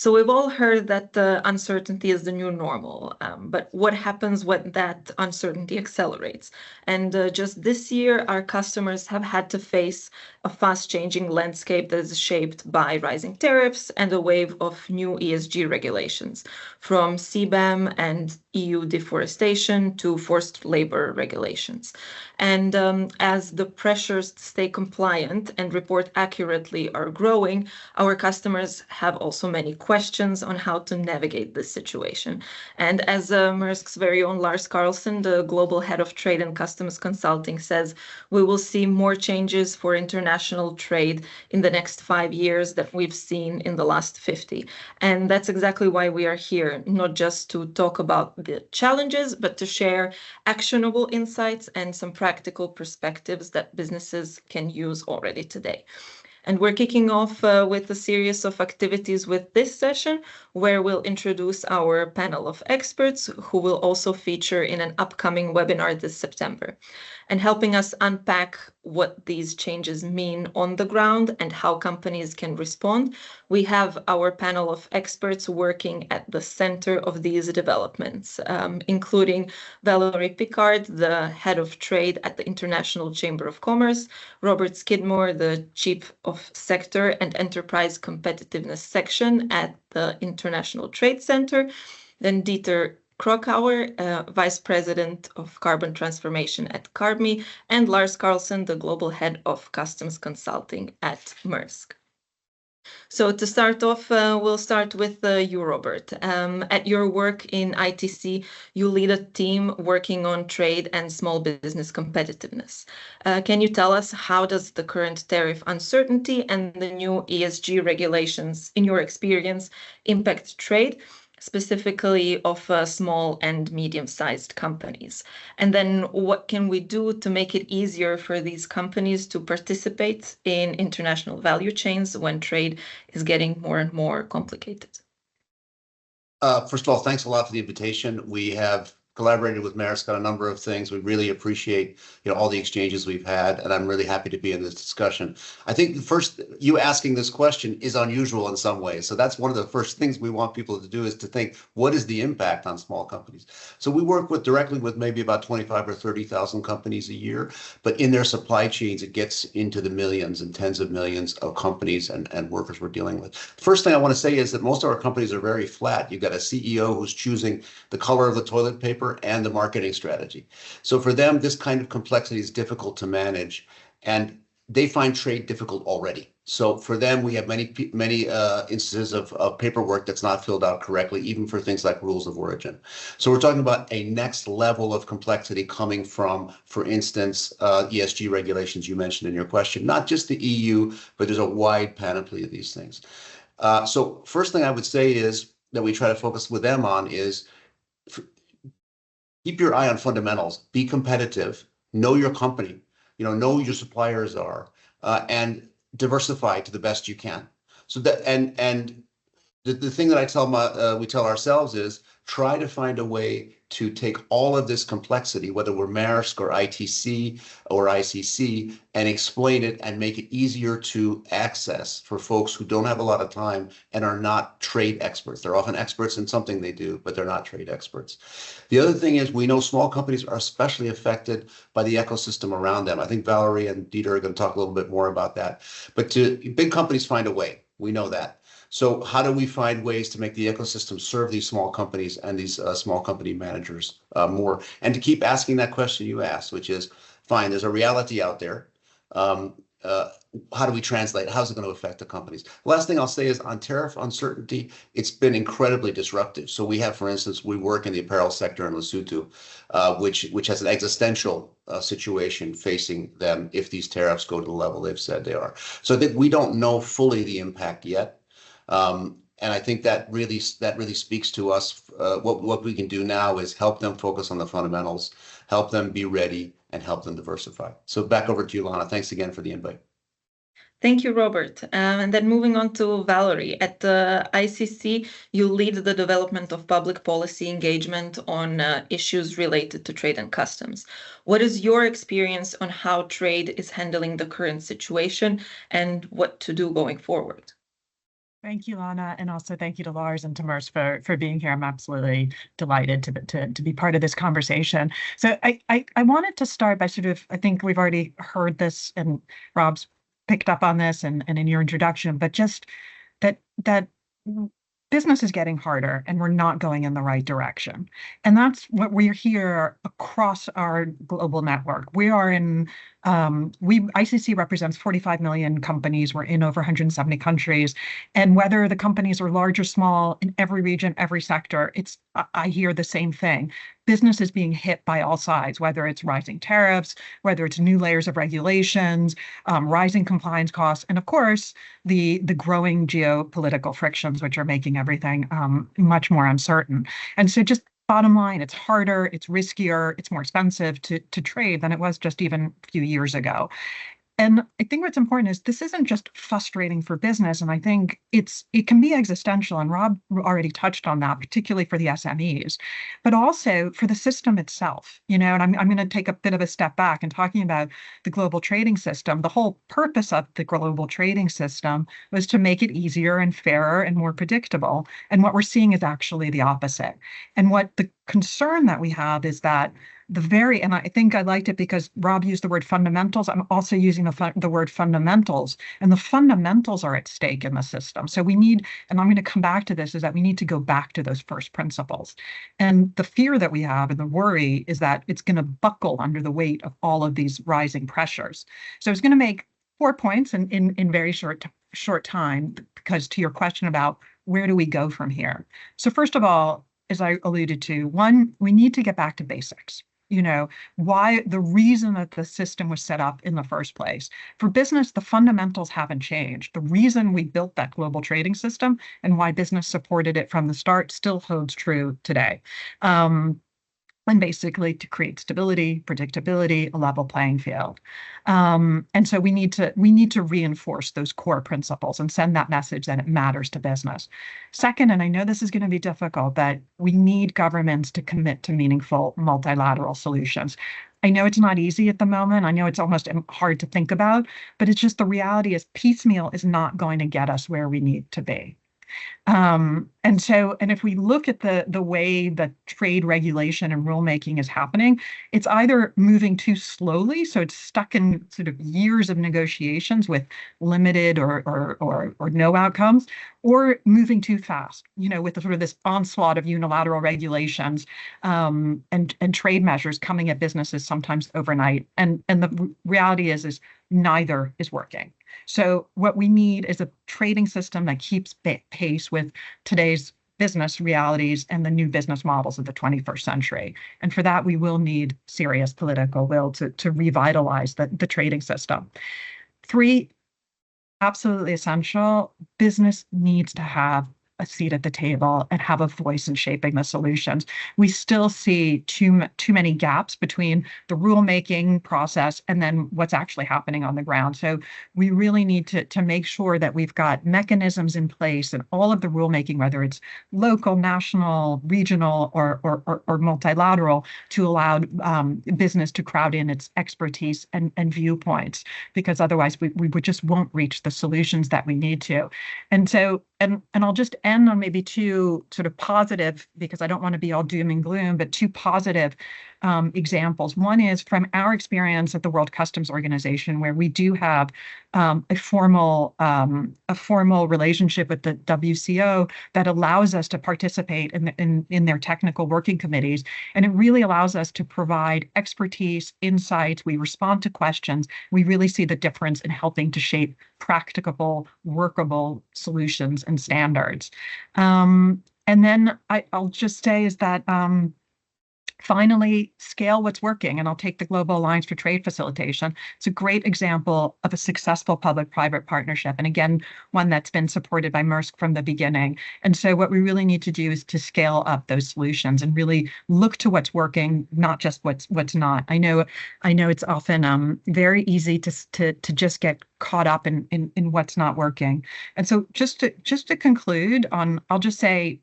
So we've all heard that the uncertainty is the new normal, but what happens when that uncertainty accelerates? And just this year, our customers have had to face a fast-changing landscape that is shaped by rising tariffs and a wave of new ESG regulations, from CBAM and EU deforestation to forced labor regulations. And as the pressures to stay compliant and report accurately are growing, our customers have also many questions on how to navigate this situation. And as Maersk's very own Lars Karlsson, the global head of trade and customs consulting, says, we will see more changes for international trade in the next 5 years than we've seen in the last 50. And that's exactly why we are here, not just to talk about the challenges, but to share actionable insights and some practical perspectives that businesses can use already today. And we're kicking off with a series of activities with this session, where we'll introduce our panel of experts who will also feature in an upcoming webinar this September. And helping us unpack what these changes mean on the ground and how companies can respond, we have our panel of experts working at the center of these developments, including Valerie Picard, the head of trade at the International Chamber of Commerce, Robert Skidmore, the chief of sector and enterprise competitiveness section at the International Trade Center, then Dieter Krockauer, Vice President of Carbon Transformation at carbmee, and Lars Karlsson, the Global Head of Customs Consulting at Maersk. So to start off, we'll start with you, Robert. At your work in ITC, you lead a team working on trade and small business competitiveness. Can you tell us how does the current tariff uncertainty and the new ESG regulations, in your experience, impact trade, specifically of small and medium-sized companies? And then what can we do to make it easier for these companies to participate in international value chains when trade is getting more and more complicated? First of all, thanks a lot for the invitation. We have collaborated with Maersk on a number of things. We really appreciate all the exchanges we've had, and I'm really happy to be in this discussion. I think first, you asking this question is unusual in some ways. So that's one of the first things we want people to do, is to think, what is the impact on small companies? So we work directly with maybe about 25 or 30,000 companies a year, but in their supply chains, it gets into the millions and tens of millions of companies and workers we're dealing with. First thing I want to say is that most of our companies are very flat. You've got a CEO who's choosing the color of the toilet paper and the marketing strategy. So for them, this kind of complexity is difficult to manage, and they find trade difficult already. So for them, we have many instances of paperwork that's not filled out correctly, even for things like rules of origin. So we're talking about a next level of complexity coming from, for instance, ESG regulations you mentioned in your question, not just the EU, but there's a wide panoply of these things. So first thing I would say is that we try to focus with them on is keep your eye on fundamentals, be competitive, know your company, know who your suppliers are, and diversify to the best you can. So that and the thing that we tell ourselves is try to find a way to take all of this complexity, whether we're Maersk or ITC or ICC, and explain it and make it easier to access for folks who don't have a lot of time and are not trade experts. They're often experts in something they do, but they're not trade experts. The other thing is we know small companies are especially affected by the ecosystem around them. I think Valerie and Dieter are going to talk a little bit more about that. But big companies find a way. We know that. So how do we find ways to make the ecosystem serve these small companies and these small company managers more? And to keep asking that question you asked, which is, fine, there's a reality out there. How do we translate? How's it going to affect the companies? Last thing I'll say is on tariff uncertainty, it's been incredibly disruptive. So we have, for instance, we work in the apparel sector in Lesotho, which has an existential situation facing them if these tariffs go to the level they've said they are. So I think we don't know fully the impact yet. And I think that really speaks to us. What we can do now is help them focus on the fundamentals, help them be ready, and help them diversify. So back over to you, Lana. Thanks again for the invite. Thank you, Robert. And then moving on to Valerie. At the ICC, you lead the development of public policy engagement on issues related to trade and customs. What is your experience on how trade is handling the current situation and what to do going forward? Thank you, Lana, and also thank you to Lars and to Maersk for being here. I'm absolutely delighted to be part of this conversation. So I wanted to start by sort of, I think we've already heard this and Rob's picked up on this and in your introduction, but just that business is getting harder and we're not going in the right direction. And that's what we're here across our global network. We are in ICC represents 45 million companies. We're in over 170 countries. And whether the companies are large or small in every region, every sector, I hear the same thing. Business is being hit by all sides, whether it's rising tariffs, whether it's new layers of regulations, rising compliance costs, and of course, the growing geopolitical frictions, which are making everything much more uncertain. And so just bottom line, it's harder, it's riskier, it's more expensive to trade than it was just even a few years ago. And I think what's important is this isn't just frustrating for business. And I think it can be existential. And Rob already touched on that, particularly for the SMEs, but also for the system itself. And I'm going to take a bit of a step back and talking about the global trading system. The whole purpose of the global trading system was to make it easier and fairer and more predictable. And what we're seeing is actually the opposite. And what the concern that we have is that and I think I liked it because Rob used the word fundamentals. I'm also using the word fundamentals, and the fundamentals are at stake in the system. So we need, and I'm going to come back to this, is that we need to go back to those first principles. And the fear that we have and the worry is that it's going to buckle under the weight of all of these rising pressures. So I was going to make 4 points in very short time, because to your question about where do we go from here? So first of all, as I alluded to, one, we need to get back to basics. Why the reason that the system was set up in the first place. For business, the fundamentals haven't changed. The reason we built that global trading system and why business supported it from the start still holds true today. And basically to create stability, predictability, a level playing field. And so we need to reinforce those core principles and send that message that it matters to business. Second, and I know this is going to be difficult, but we need governments to commit to meaningful multilateral solutions. I know it's not easy at the moment. I know it's almost hard to think about, but it's just the reality is piecemeal is not going to get us where we need to be. And if we look at the way that trade regulation and rulemaking is happening, it's either moving too slowly, so it's stuck in sort of years of negotiations with limited or no outcomes, or moving too fast, with sort of this onslaught of unilateral regulations and trade measures coming at businesses sometimes overnight. And the reality is neither is working. So what we need is a trading system that keeps pace with today's business realities and the new business models of the 21st century. And for that, we will need serious political will to revitalize the trading system. 3, absolutely essential, business needs to have a seat at the table and have a voice in shaping the solutions. We still see too many gaps between the rulemaking process and then what's actually happening on the ground. So we really need to make sure that we've got mechanisms in place and all of the rulemaking, whether it's local, national, regional, or multilateral, to allow business to crowd in its expertise and viewpoints, because otherwise we just won't reach the solutions that we need to. And so, and I'll just end on maybe 2 sort of positive, because I don't want to be all doom and gloom, but 2 positive examples. One is from our experience at the World Customs Organization, where we do have a formal relationship with the WCO that allows us to participate in their technical working committees. And it really allows us to provide expertise, insights. We respond to questions. We really see the difference in helping to shape practicable, workable solutions and standards. And then I'll just say is that finally, scale what's working. And I'll take the Global Alliance for Trade Facilitation. It's a great example of a successful public-private partnership. And again, one that's been supported by Maersk from the beginning. And so what we really need to do is to scale up those solutions and really look to what's working, not just what's not. I know it's often very easy to just get caught up in what's not working. And so just to conclude on, I'll just say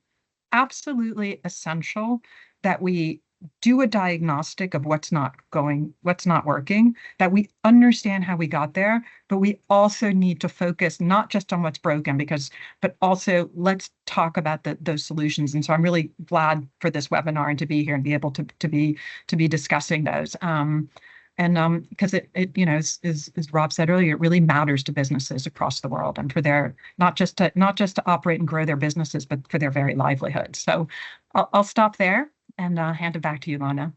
absolutely essential that we do a diagnostic of what's not working, that we understand how we got there, but we also need to focus not just on what's broken, but also let's talk about those solutions. And so I'm really glad for this webinar and to be here and be able to be discussing those. Because it as Rob said earlier, it really matters to businesses across the world and for their not just to operate and grow their businesses, but for their very livelihood. So I'll stop there and hand it back to you, Lana.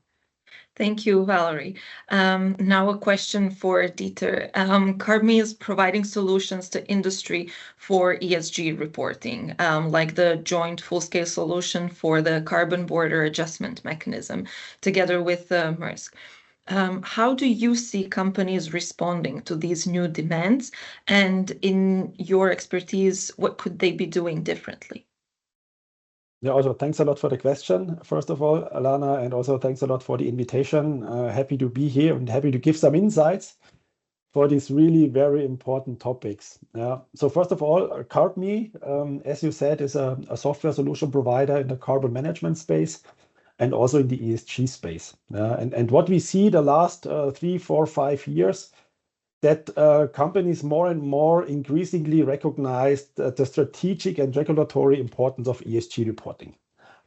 Thank you, Valerie. Now a question for Dieter. carbmee is providing solutions to industry for ESG reporting, like the joint full-scale solution for the carbon border adjustment mechanism, together with Maersk. How do you see companies responding to these new demands? And in your expertise, what could they be doing differently? Yeah, also thanks a lot for the question, first of all, Alana, and also thanks a lot for the invitation. Happy to be here and happy to give some insights for these really very important topics. Yeah. So first of all, carbmee, as you said, is a software solution provider in the carbon management space and also in the ESG space. And what we see the last 3, 4, 5 years, that companies more and more increasingly recognize the strategic and regulatory importance of ESG reporting.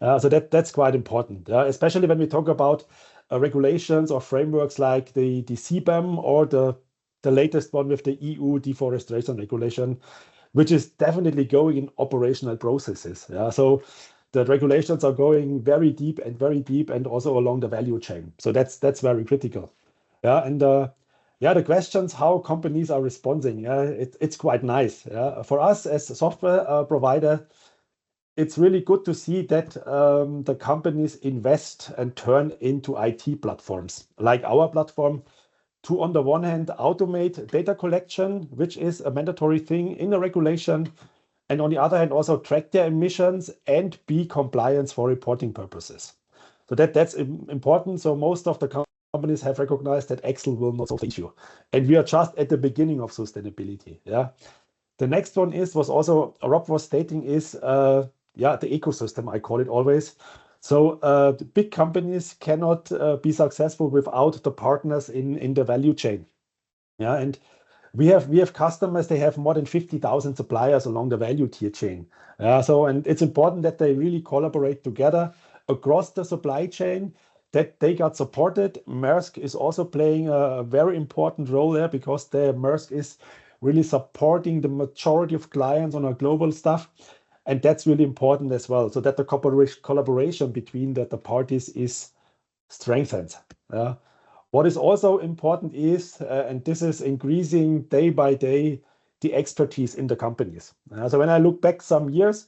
So that's quite important, especially when we talk about regulations or frameworks like the CBAM or the latest one with the EU deforestation regulation, which is definitely going in operational processes. So the regulations are going very deep and also along the value chain. So that's very critical. The questions how companies are responding, it's quite nice. For us as a software provider, it's really good to see that the companies invest and turn into IT platforms like our platform to, on the one hand, automate data collection, which is a mandatory thing in the regulation, and on the other hand, also track their emissions and be compliant for reporting purposes. So that's important. So most of the companies have recognized that Excel will not solve the issue. And we are just at the beginning of sustainability. The next one was also Rob was stating is the ecosystem, I call it always. So the big companies cannot be successful without the partners in the value chain. And we have customers, they have more than 50,000 suppliers along the value tier chain. And it's important that they really collaborate together across the supply chain, that they got supported. Maersk is also playing a very important role there because Maersk is really supporting the majority of clients on our global stuff. And that's really important as well, so that the collaboration between the parties is strengthened. What is also important is, and this is increasing day by day, the expertise in the companies. So when I look back some years,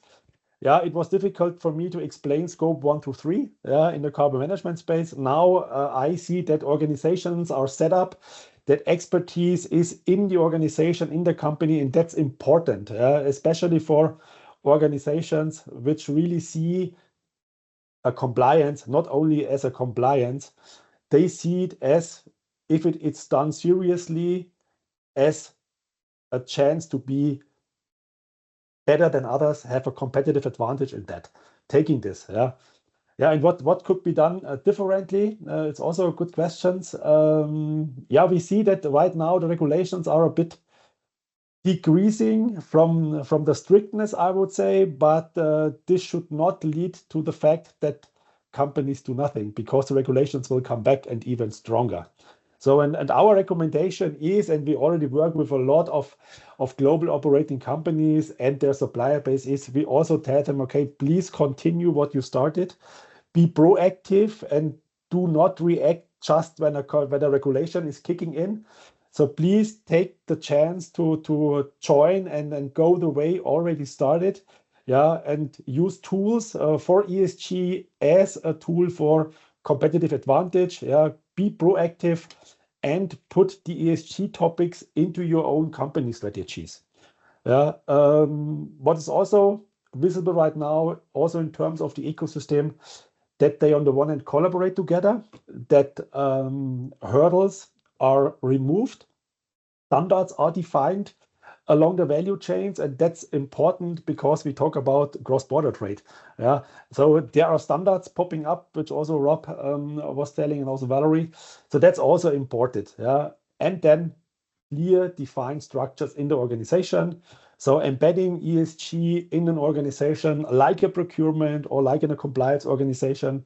it was difficult for me to explain scope 1 to 3 in the carbon management space. Now I see that organizations are set up, that expertise is in the organization, in the company, and that's important, especially for organizations which really see a compliance, not only as a compliance, they see it as, if it's done seriously, as a chance to be better than others, have a competitive advantage in that, taking this. And what could be done differently? It's also a good question. We see that right now the regulations are a bit decreasing from the strictness, I would say, but this should not lead to the fact that companies do nothing, because the regulations will come back and even stronger. So, and our recommendation is, and we already work with a lot of global operating companies and their supplier base, is we also tell them, okay, please continue what you started, be proactive and do not react just when a regulation is kicking in. So please take the chance to join and go the way already started. And use tools for ESG as a tool for competitive advantage. Be proactive and put the ESG topics into your own company strategies. What is also visible right now, also in terms of the ecosystem, that they on the one hand collaborate together, that hurdles are removed, standards are defined, along the value chains, and that's important because we talk about cross-border trade. Yeah, so there are standards popping up, which also Rob was telling, and also Valerie. So that's also important. Yeah, and then clear, defined structures in the organization. So embedding ESG in an organization like a procurement or like in a compliance organization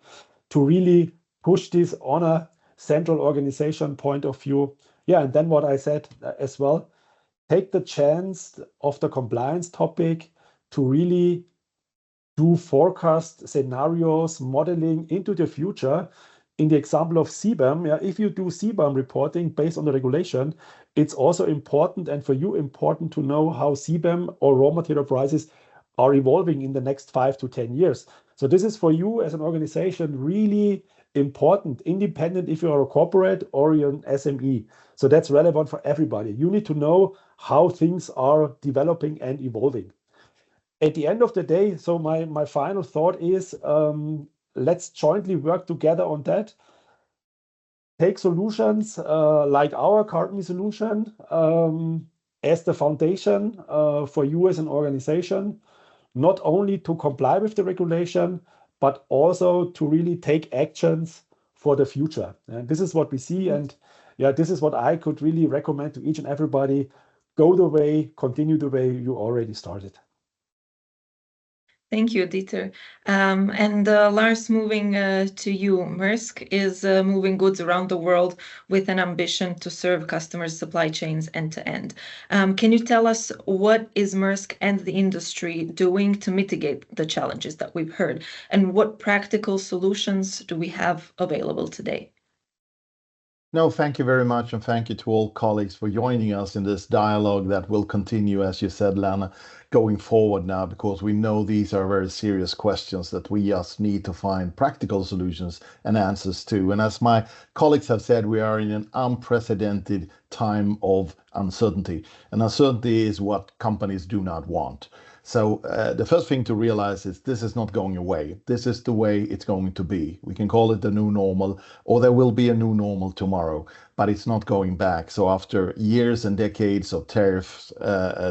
to really push this on a central organization point of view. Yeah, and then what I said as well, take the chance of the compliance topic to really do forecast scenarios, modeling into the future. In the example of CBAM, yeah, if you do CBAM reporting based on the regulation, it's also important, and for you important, to know how CBAM or raw material prices are evolving in the next 5 to 10 years. So this is for you as an organization really important, independent if you are a corporate or you're an SME. So that's relevant for everybody. You need to know how things are developing and evolving. At the end of the day, so my final thought is, let's jointly work together on that. Take solutions like our carbmee solution as the foundation for you as an organization, not only to comply with the regulation, but also to really take actions for the future. And this is what we see. And yeah, this is what I could really recommend to each and everybody. Go the way, continue the way you already started. Thank you, Dieter. And Lars, moving to you, Maersk is moving goods around the world with an ambition to serve customers' supply chains end to end. Can you tell us what is Maersk and the industry doing to mitigate the challenges that we've heard, and what practical solutions do we have available today? No, thank you very much, and thank you to all colleagues for joining us in this dialogue that will continue, as you said, Lana, going forward now, because we know these are very serious questions that we just need to find practical solutions and answers to. And as my colleagues have said, we are in an unprecedented time of uncertainty, and uncertainty is what companies do not want. So the first thing to realize is this is not going away. This is the way it's going to be. We can call it the new normal, or there will be a new normal tomorrow, but it's not going back. So after years and decades of tariff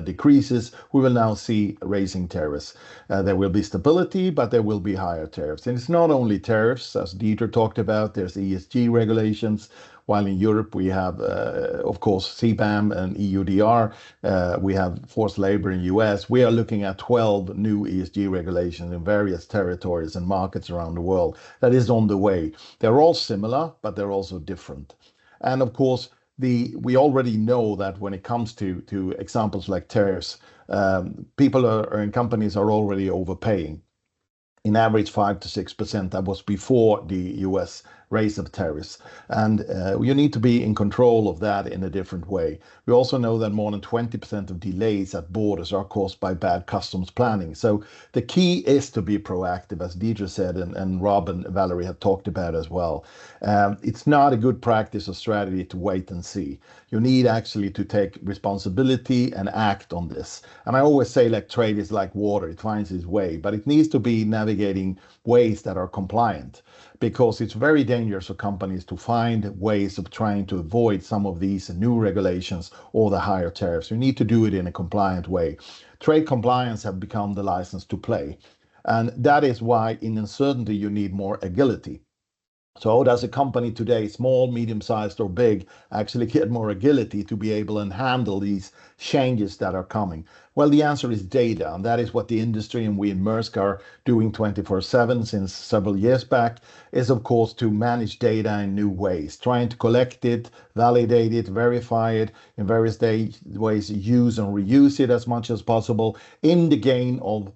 decreases, we will now see raising tariffs. There will be stability, but there will be higher tariffs. And it's not only tariffs, as Dieter talked about, there's ESG regulations. While in Europe we have, of course, CBAM and EUDR, we have forced labor in US. We are looking at 12 new ESG regulations in various territories and markets around the world. That is on the way. They're all similar, but they're also different. And of course, we already know that when it comes to examples like tariffs, people and companies are already overpaying. In average 5 to 6%. That was before the US raise of tariffs. And you need to be in control of that in a different way. We also know that more than 20% of delays at borders are caused by bad customs planning. So the key is to be proactive, as Dieter said, and Rob and Valerie have talked about as well. It's not a good practice or strategy to wait and see. You need actually to take responsibility and act on this. And I always say, like, trade is like water. It finds its way, but it needs to be navigating ways that are compliant, because it's very dangerous for companies to find ways of trying to avoid some of these new regulations or the higher tariffs. You need to do it in a compliant way. Trade compliance have become the license to play. And that is why in uncertainty you need more agility. So how does a company today, small, medium-sized or big, actually get more agility to be able to handle these changes that are coming? Well, the answer is data, and that is what the industry and we in Maersk are doing 24/7 since several years back, is of course to manage data in new ways, trying to collect it, validate it, verify it in various ways, use and reuse it as much as possible in the gain of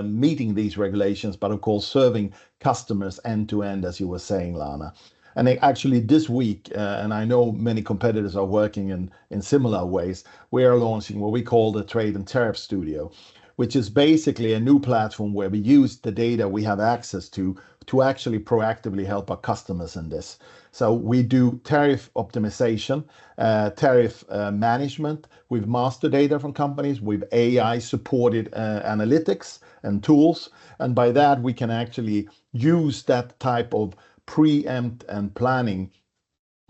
meeting these regulations, but of course serving customers end to end, as you were saying, Lana. And actually this week, and I know many competitors are working in similar ways, we are launching what we call the Trade and Tariff Studio, which is basically a new platform where we use the data we have access to actually proactively help our customers in this. So we do tariff optimization, tariff management with master data from companies, with AI supported analytics and tools. And by that, we can actually use that type of preempt and planning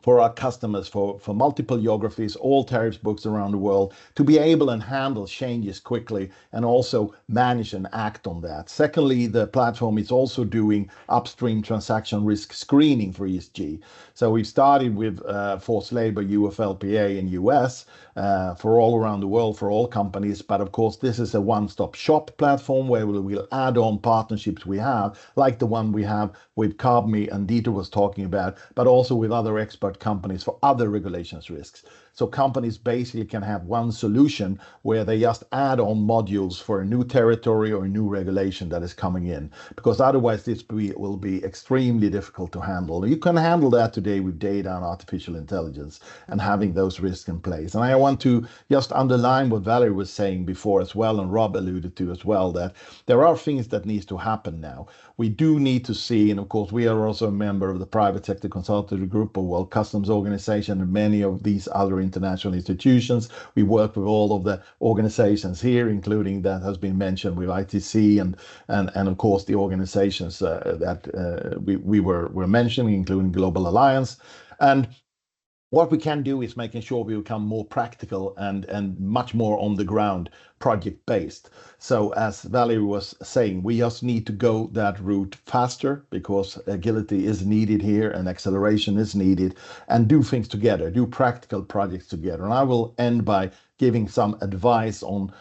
for our customers, for multiple geographies, all tariffs books around the world, to be able and handle changes quickly and also manage and act on that. Secondly, the platform is also doing upstream transaction risk screening for ESG. So we've started with forced labor, UFLPA in US, for all around the world, for all companies. But of course, this is a one-stop shop platform where we'll add on partnerships we have, like the one we have with carbmee and Dieter was talking about, but also with other expert companies for other regulations risks. So companies basically can have one solution where they just add on modules for a new territory or a new regulation that is coming in, because otherwise this will be extremely difficult to handle. You can handle that today with data and artificial intelligence and having those risks in place. And I want to just underline what Valerie was saying before as well, and Rob alluded to as well, that there are things that needs to happen now. We do need to see, and of course we are also a member of the private sector consultative group of World Customs Organization and many of these other international institutions. We work with all of the organizations here, including that has been mentioned with ITC and of course the organizations that we were mentioning, including Global Alliance. And what we can do is making sure we become more practical and much more on the ground, project based. So as Valerie was saying, we just need to go that route faster because agility is needed here and acceleration is needed, and do things together, do practical projects together. And I will end by giving some advice on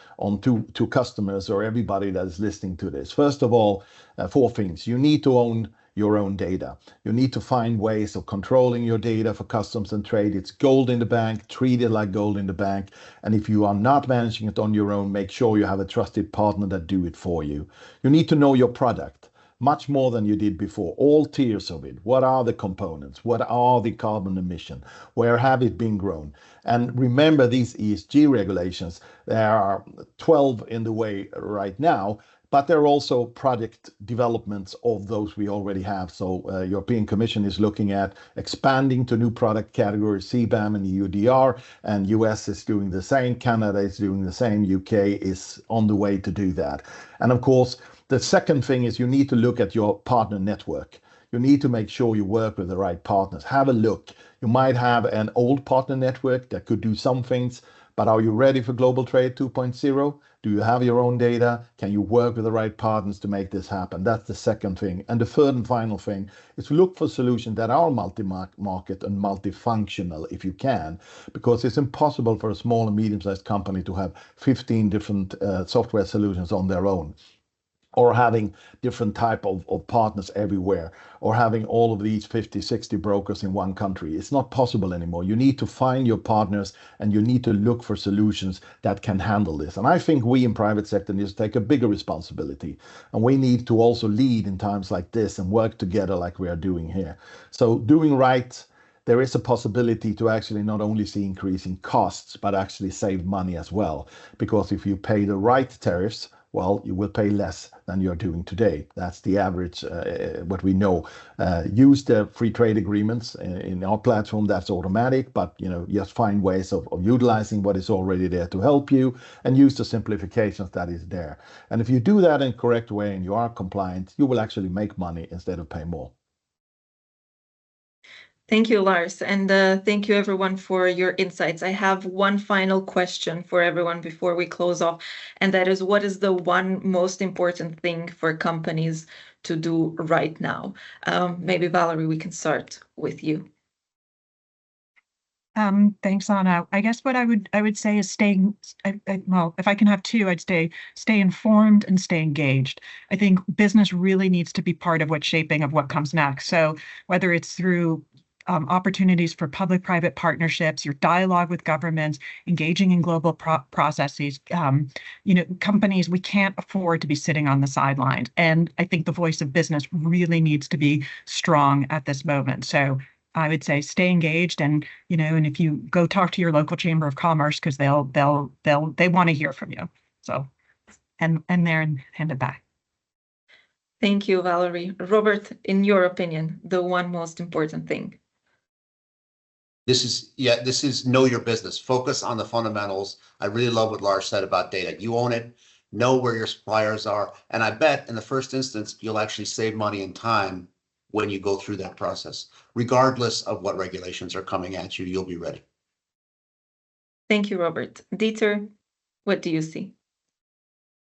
to customers or everybody that is listening to this. First of all, 4 things. You need to own your own data. You need to find ways of controlling your data for customs and trade. It's gold in the bank, treat it like gold in the bank. And if you are not managing it on your own, make sure you have a trusted partner that do it for you. You need to know your product much more than you did before, all tiers of it. What are the components? What are the carbon emission? Where have it been grown? And remember these ESG regulations, there are 12 in the way right now, but there are also project developments of those we already have. So European Commission is looking at expanding to new product categories, CBAM and EUDR, and US is doing the same, Canada is doing the same, UK is on the way to do that. And of course, the second thing is you need to look at your partner network. You need to make sure you work with the right partners. Have a look. You might have an old partner network that could do some things, but are you ready for Global Trade 2.0? Do you have your own data? Can you work with the right partners to make this happen? That's the second thing. And the third and final thing is look for solutions that are multi-market and multifunctional if you can, because it's impossible for a small and medium-sized company to have 15 different software solutions on their own, or having different type of partners everywhere, or having all of these 50, 60 brokers in one country. It's not possible anymore. You need to find your partners and you need to look for solutions that can handle this. And I think we in private sector need to take a bigger responsibility. And we need to also lead in times like this and work together like we are doing here. So doing right, there is a possibility to actually not only see increasing costs, but actually save money as well. Because if you pay the right tariffs, well, you will pay less than you're doing today. That's the average, what we know. Use the free trade agreements in our platform. That's automatic, but just find ways of utilizing what is already there to help you, and use the simplifications that is there. And if you do that in correct way and you are compliant, you will actually make money instead of pay more. Thank you, Lars, and thank you everyone for your insights. I have one final question for everyone before we close off, and that is, what is the one most important thing for companies to do right now? Maybe Valerie, we can start with you. Thanks, Anna. I guess what I would say is staying, well, if I can have two, I'd stay informed and stay engaged. I think business really needs to be part of what's shaping of what comes next. So whether it's through opportunities for public-private partnerships, your dialogue with governments, engaging in global processes, companies, we can't afford to be sitting on the sidelines. And I think the voice of business really needs to be strong at this moment. So I would say stay engaged, and and if you go talk to your local chamber of commerce, because they want to hear from you. So, and there and hand it back. Thank you, Valerie. Robert, in your opinion, the one most important thing? This is know your business. Focus on the fundamentals. I really love what Lars said about data. You own it, know where your suppliers are, and I bet in the first instance, you'll actually save money and time when you go through that process. Regardless of what regulations are coming at you, you'll be ready. Thank you, Robert. Dieter, what do you see?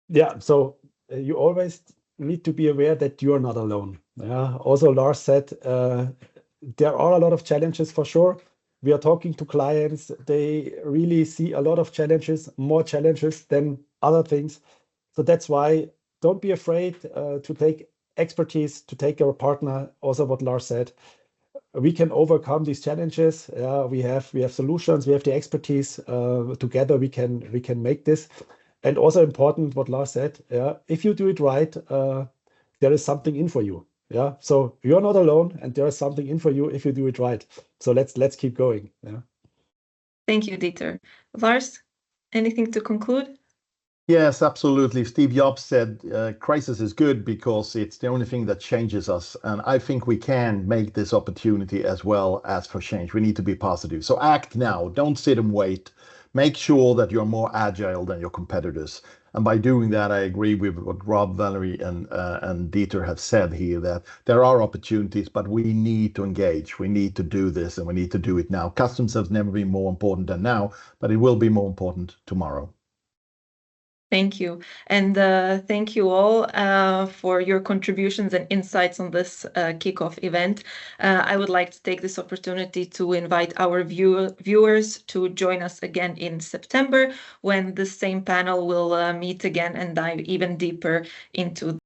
Yeah, so you always need to be aware that you are not alone. Yeah. Also, Lars said there are a lot of challenges for sure. We are talking to clients. They really see a lot of challenges, more challenges than other things. So that's why don't be afraid to take expertise, to take your partner. Also, what Lars said, we can overcome these challenges. We have solutions. We have the expertise. Together, we can make this. And also important, what Lars said, if you do it right, there is something in for you. Yeah, so you're not alone, and there is something in for you if you do it right. So let's keep going. Yeah. Thank you, Dieter. Lars, anything to conclude? Yes, absolutely. Steve Jobs said crisis is good because it's the only thing that changes us. And I think we can make this opportunity as well as for change. We need to be positive. So act now. Don't sit and wait. Make sure that you're more agile than your competitors. And by doing that, I agree with what Rob, Valerie, and Dieter have said here, that there are opportunities, but we need to engage. We need to do this, and we need to do it now. Customs has never been more important than now, but it will be more important tomorrow. Thank you. And thank you all for your contributions and insights on this kickoff event. I would like to take this opportunity to invite our viewers to join us again in September, when the same panel will meet again and dive even deeper into